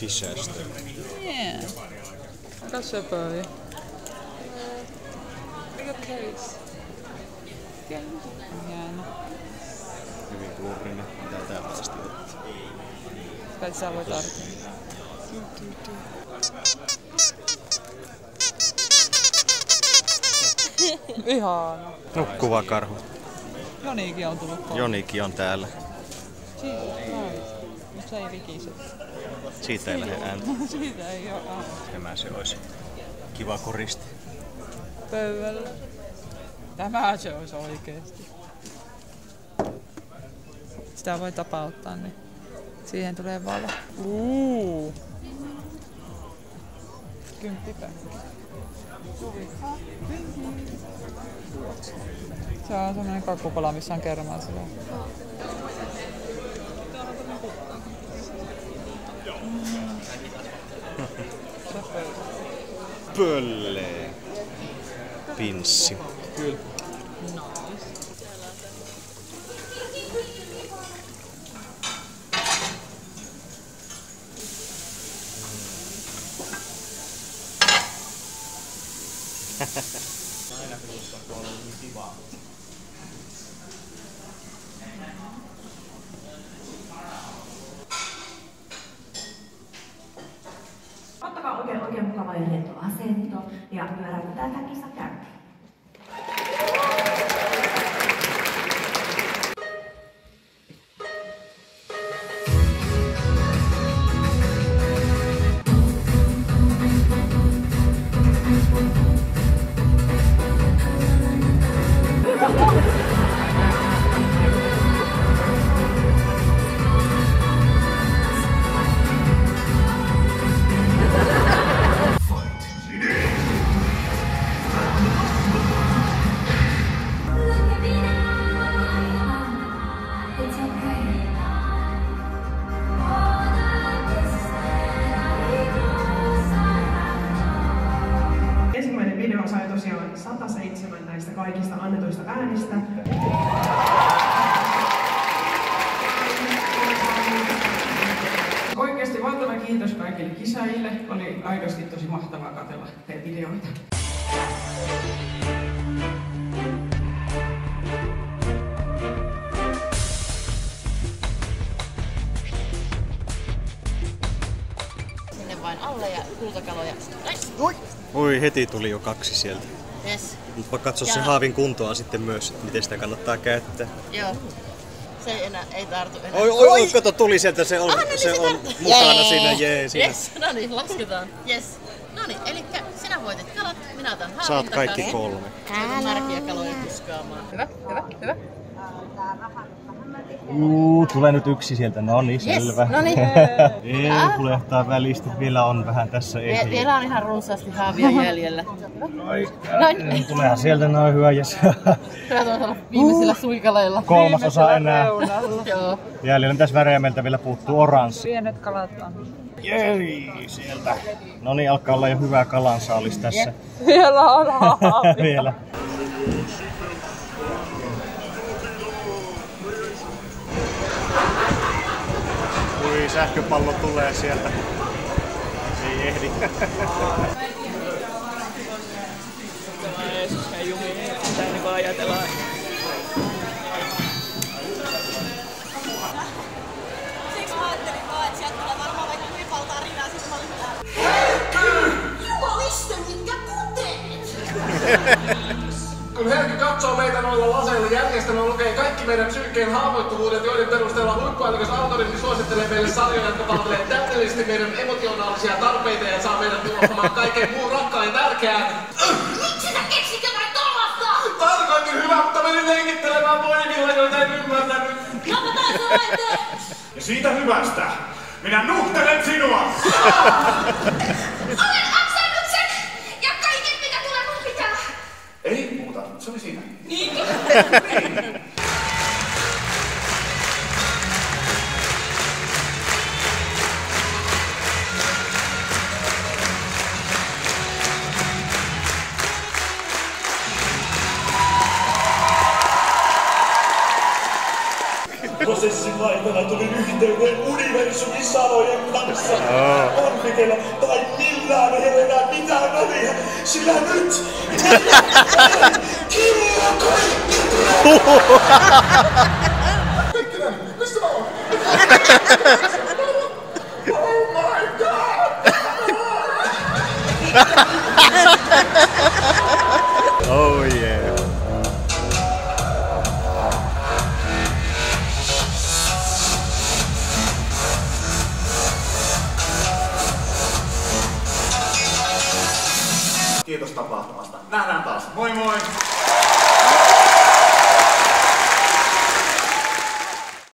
Disaster. Yeah. Aika söpöi. Mikä case? Hieno. Hyvin kuurinen. Mitä täällä asti otti? Kai sä voit tarttua. Ihana. Nukkuva karhu. Joniikin on tullut kotiin. Jonikin on täällä. Mut se ei vikise. Siitä ei lähde ääntä. Siitä ei oo ääntä. Tämä se olisi kiva koristi. Pöydällä. Tämä se olisi oikeesti. Sitä voi tapauttaa, niin siihen tulee valo. Kymppipänkki. Se on semmonen kakkupala, missä on kermaa sillä. Pöllee. Pinssi. Kyllä. Aina minusta tuolla on niin kivaa. Ottakaa oikein mukava ja rento asento ja pyöräytetään tämä kisa käyntiin. Ensimmäinen video sai tosiaan 107 näistä kaikista annetuista äänistä. Oikeasti valtava kiitos kaikille kisaajille. Oli aidosti tosi mahtavaa katsella teidän videoita. Sinne vain alle ja kultakaloja. Oi, heti tuli jo 2 sieltä. Yes. Mutta katso se haavin kuntoa sitten myös, että miten sitä kannattaa käyttää. Joo. Se ei tartu enää. Oi, kato, tuli sieltä, se on, se on mukana siinä, siinä. Yes, no niin, lasketaan. Yes. No niin, elikkä sinä voitit kalat, minä otan haavin Saat kaikki takaisin. 3. Märkiä kaloja kuskaamaan. Hyvä. Tulee nyt 1 sieltä, no niin, selvä. No niin. Ei kulehtaa välistä, vielä on vähän tässä ehjä. Vielä on ihan runsaasti haavia jäljellä. Noin. Tuleehan sieltä noin hyvä, jes. Hyvä tuolla viimeisillä suikaleilla. 3/3 enää. Joo. Jäljellä tässä väreimeltä vielä puuttuu oranssi. Pienet kalat on. Jei, sieltä. No niin, alkaa olla jo hyvä kalansaalis tässä. Vielä on haavia. Vielä. Ui, sähköpallo tulee sieltä. Ei ehdi. Jeesus, hei Jumi, mitä niinku ajatellaan. Siksi mä ajattelin vaan, että sieltä tulee varmaan vaikka kuipalta tarinaa, sit mä olin jumaliste, mitkä puteet! Kun Helki katsoo meitä noilla laseilla järjestelmä lukee kaikki meidän psyykkeen haavoittuvuudet, joiden perusteella huippuälykäs algoritmi suosittelee meille sarjoja, jotka palvelee täydellisesti meidän emotionaalisia tarpeita ja saa meidät unohtamaan kaiken muun rakkaan ja tärkeää. Miksi sä keksit jotain tommosta? Tarkoitin hyvä, mutta menin leikittelemään voimilla, joita en ymmärtänyt. Napataan sun laitteen! Ja siitä hyvästä minä nuhtelen sinua! Olen ansainnut sen! Ja kaiken mitä tulee mun pitää! Ei muuta, se oli siinä. Niinkö? aikana tulin yhteyteen universumin sanojen kanssa. Konflikella tai millään ei ole enää mitään väliä, sillä nyt kiuaa kaikki! Heikkinen, missä mä oon? Oh my god! Oh yeah. Kiitos tapahtumasta. Nähdään taas. Moi moi!